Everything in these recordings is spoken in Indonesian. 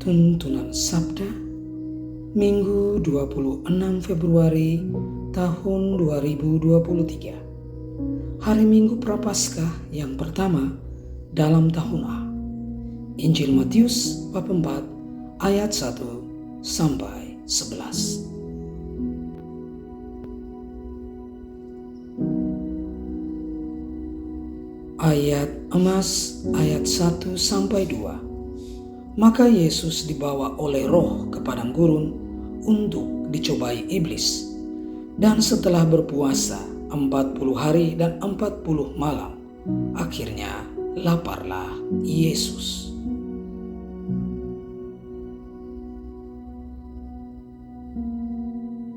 Tuntunan Sabda Minggu 26 Februari tahun 2023. Hari Minggu Prapaskah yang pertama dalam tahun A. Injil Matius bab 4 ayat 1 sampai 11. Ayat emas ayat 1 sampai 2. Maka Yesus dibawa oleh Roh ke padang gurun untuk dicobai iblis. Dan setelah berpuasa 40 hari dan 40 malam, akhirnya laparlah Yesus.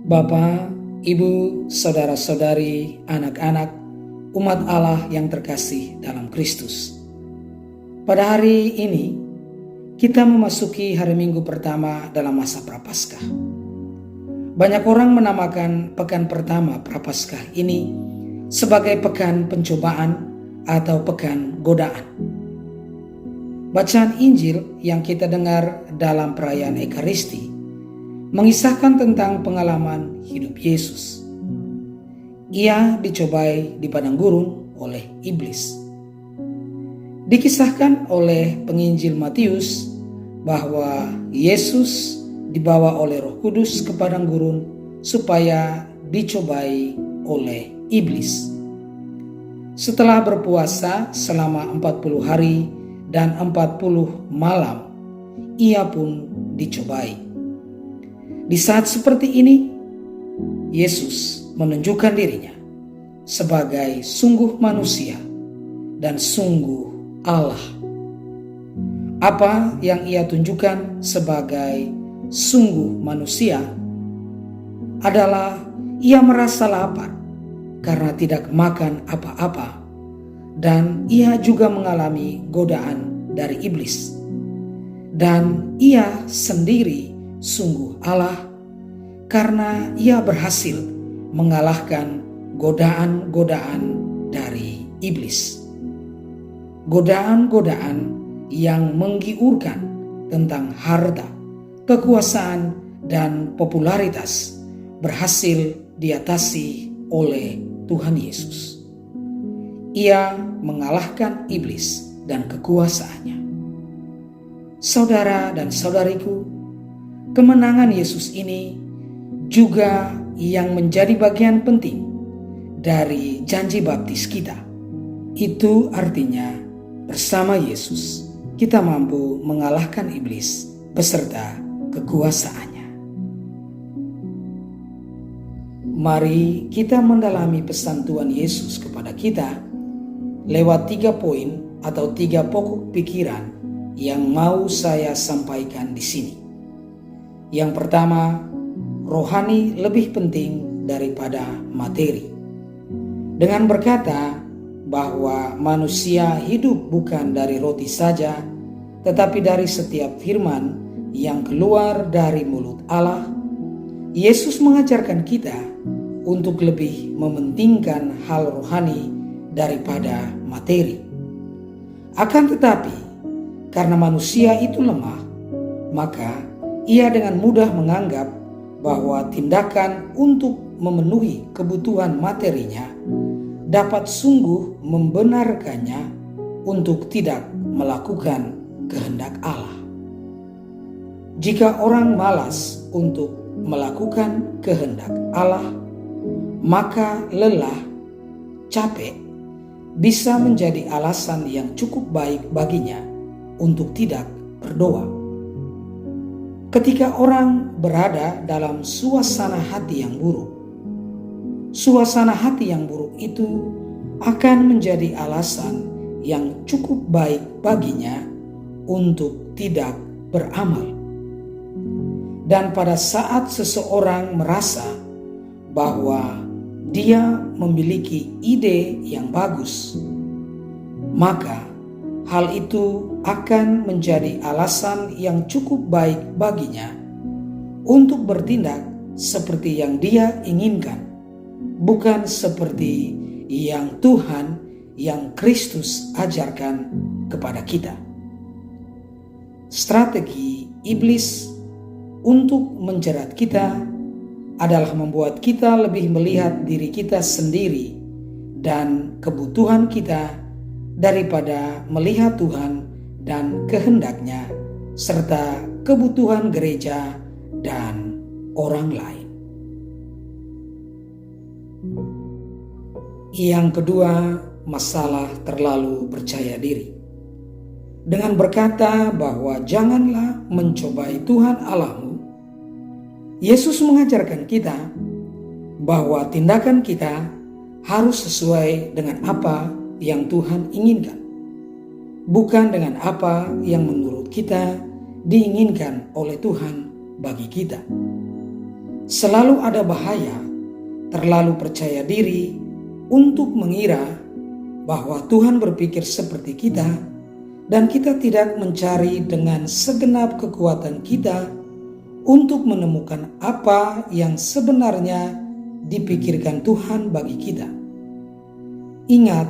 Bapa, Ibu, saudara-saudari, anak-anak, umat Allah yang terkasih dalam Kristus. Pada hari ini, kita memasuki hari Minggu pertama dalam masa Prapaskah. Banyak orang menamakan pekan pertama Prapaskah ini sebagai pekan pencobaan atau pekan godaan. Bacaan Injil yang kita dengar dalam perayaan Ekaristi mengisahkan tentang pengalaman hidup Yesus. Ia dicobai di padang gurun oleh iblis. Dikisahkan oleh penginjil Matius bahwa Yesus dibawa oleh Roh Kudus ke padang gurun supaya dicobai oleh iblis. Setelah berpuasa selama 40 hari dan 40 malam, ia pun dicobai. Di saat seperti ini, Yesus menunjukkan dirinya sebagai sungguh manusia dan sungguh Allah. Apa yang ia tunjukkan sebagai sungguh manusia adalah ia merasa lapar karena tidak makan apa-apa, dan ia juga mengalami godaan dari iblis. Dan ia sendiri sungguh Allah karena ia berhasil mengalahkan godaan-godaan dari iblis. Godaan-godaan yang menggiurkan tentang harta, kekuasaan, dan popularitas berhasil diatasi oleh Tuhan Yesus. Ia mengalahkan iblis dan kekuasaannya. Saudara dan saudariku, kemenangan Yesus ini juga yang menjadi bagian penting dari janji baptis kita. Itu artinya bersama Yesus kita mampu mengalahkan iblis beserta kekuasaannya. Mari kita mendalami pesan Tuhan Yesus kepada kita lewat 3 poin atau 3 pokok pikiran yang mau saya sampaikan di sini. Yang pertama, rohani lebih penting daripada materi. Dengan berkata bahwa manusia hidup bukan dari roti saja, tetapi dari setiap firman yang keluar dari mulut Allah, Yesus mengajarkan kita untuk lebih mementingkan hal rohani daripada materi. Akan tetapi, karena manusia itu lemah, maka ia dengan mudah menganggap bahwa tindakan untuk memenuhi kebutuhan materinya dapat sungguh membenarkannya untuk tidak melakukan kehendak Allah. Jika orang malas untuk melakukan kehendak Allah, maka lelah, capek bisa menjadi alasan yang cukup baik baginya untuk tidak berdoa. Ketika orang berada dalam suasana hati yang buruk, suasana hati yang buruk itu akan menjadi alasan yang cukup baik baginya untuk tidak beramal. Dan pada saat seseorang merasa bahwa dia memiliki ide yang bagus, maka hal itu akan menjadi alasan yang cukup baik baginya untuk bertindak seperti yang dia inginkan, bukan seperti yang Tuhan, yang Kristus ajarkan kepada kita. Strategi iblis untuk menjerat kita adalah membuat kita lebih melihat diri kita sendiri dan kebutuhan kita daripada melihat Tuhan dan kehendaknya serta kebutuhan gereja dan orang lain. Yang kedua, masalah terlalu percaya diri. Dengan berkata bahwa janganlah mencobai Tuhan Allahmu, Yesus mengajarkan kita bahwa tindakan kita harus sesuai dengan apa yang Tuhan inginkan, bukan dengan apa yang menurut kita diinginkan oleh Tuhan bagi kita. Selalu ada bahaya terlalu percaya diri untuk mengira bahwa Tuhan berpikir seperti kita dan kita tidak mencari dengan segenap kekuatan kita untuk menemukan apa yang sebenarnya dipikirkan Tuhan bagi kita. Ingat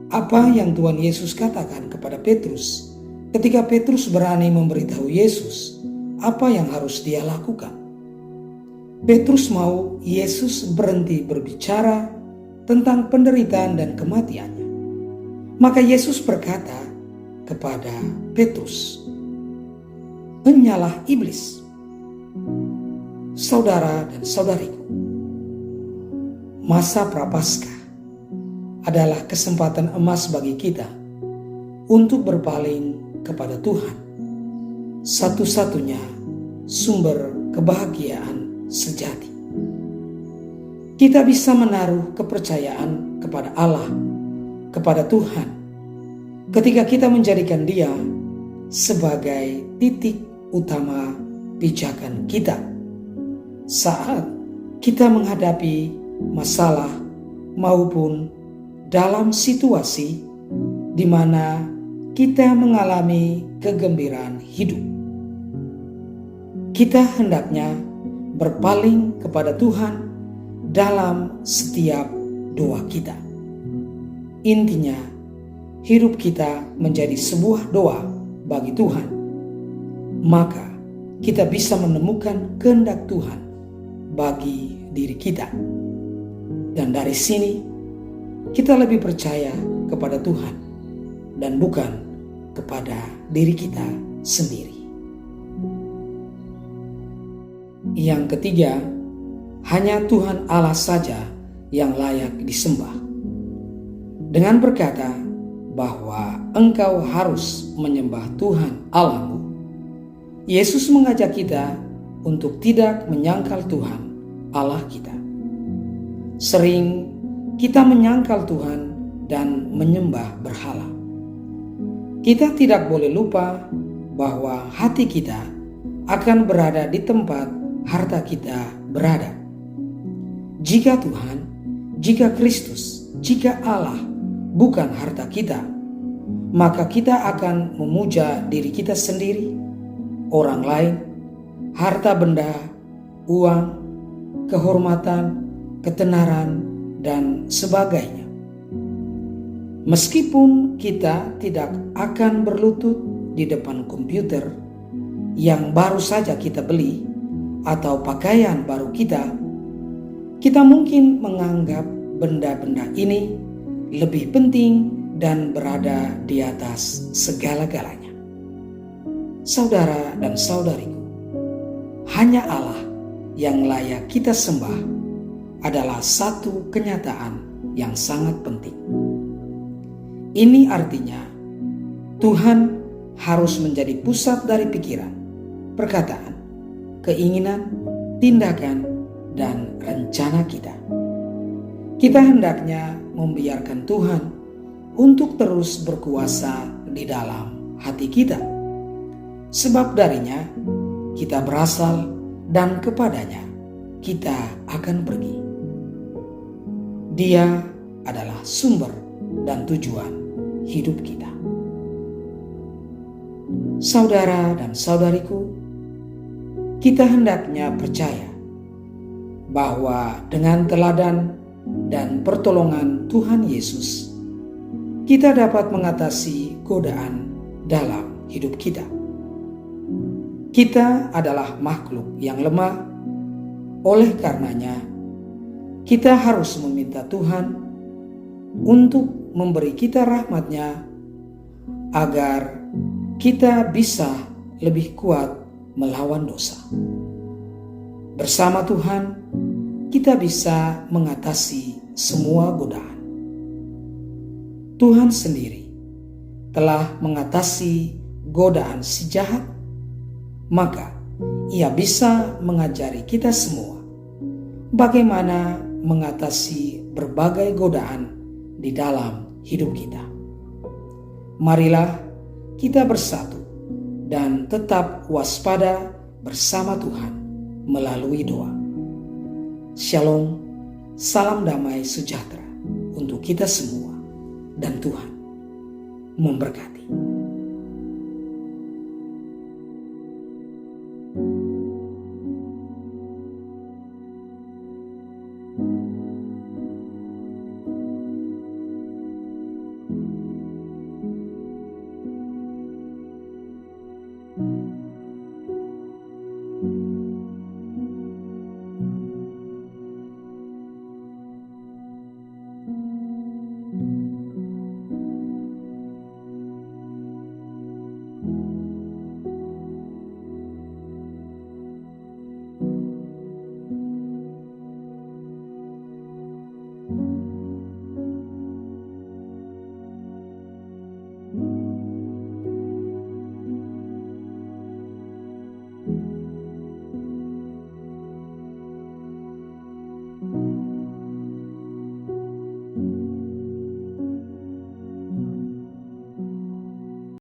apa yang Tuhan Yesus katakan kepada Petrus ketika Petrus berani memberitahu Yesus apa yang harus dia lakukan. Petrus mau Yesus berhenti berbicara tentang penderitaan dan kematiannya. Maka Yesus berkata kepada Petrus, "Enyalah iblis." Saudara dan saudariku, masa Prapaskah adalah kesempatan emas bagi kita untuk berpaling kepada Tuhan, satu-satunya sumber kebahagiaan sejati. Kita bisa menaruh kepercayaan kepada Allah, kepada Tuhan, ketika kita menjadikan Dia sebagai titik utama pijakan kita saat kita menghadapi masalah maupun dalam situasi di mana kita mengalami kegembiraan hidup. Kita hendaknya berpaling kepada Tuhan dalam setiap doa kita. Intinya, hidup kita menjadi sebuah doa bagi Tuhan. Maka kita bisa menemukan kehendak Tuhan bagi diri kita. Dan dari sini kita lebih percaya kepada Tuhan dan bukan kepada diri kita sendiri. Yang ketiga, hanya Tuhan Allah saja yang layak disembah. Dengan berkata bahwa engkau harus menyembah Tuhan Allahmu, Yesus mengajak kita untuk tidak menyangkal Tuhan Allah kita. Sering kita menyangkal Tuhan dan menyembah berhala. Kita tidak boleh lupa bahwa hati kita akan berada di tempat harta kita berada. Jika Tuhan, jika Kristus, jika Allah bukan harta kita, maka kita akan memuja diri kita sendiri, orang lain, harta benda, uang, kehormatan, ketenaran, dan sebagainya. Meskipun kita tidak akan berlutut di depan komputer yang baru saja kita beli atau pakaian baru kita mungkin menganggap benda-benda ini lebih penting dan berada di atas segala-galanya. Saudara dan saudariku, hanya Allah yang layak kita sembah adalah satu kenyataan yang sangat penting. Ini artinya Tuhan harus menjadi pusat dari pikiran, perkataan, keinginan, tindakan, dan rencana kita. Kita hendaknya membiarkan Tuhan untuk terus berkuasa di dalam hati kita. Sebab darinya kita berasal dan kepadanya kita akan pergi. Dia adalah sumber dan tujuan hidup kita. Saudara dan saudariku, kita hendaknya percaya bahwa dengan teladan dan pertolongan Tuhan Yesus, kita dapat mengatasi godaan dalam hidup kita. Kita adalah makhluk yang lemah, oleh karenanya kita harus meminta Tuhan untuk memberi kita rahmat-Nya agar kita bisa lebih kuat melawan dosa. Bersama Tuhan, kita bisa mengatasi semua godaan. Tuhan sendiri telah mengatasi godaan si jahat, maka Ia bisa mengajari kita semua bagaimana mengatasi berbagai godaan di dalam hidup kita. Marilah kita bersatu dan tetap waspada bersama Tuhan melalui doa. Shalom, salam damai sejahtera untuk kita semua, dan Tuhan memberkati.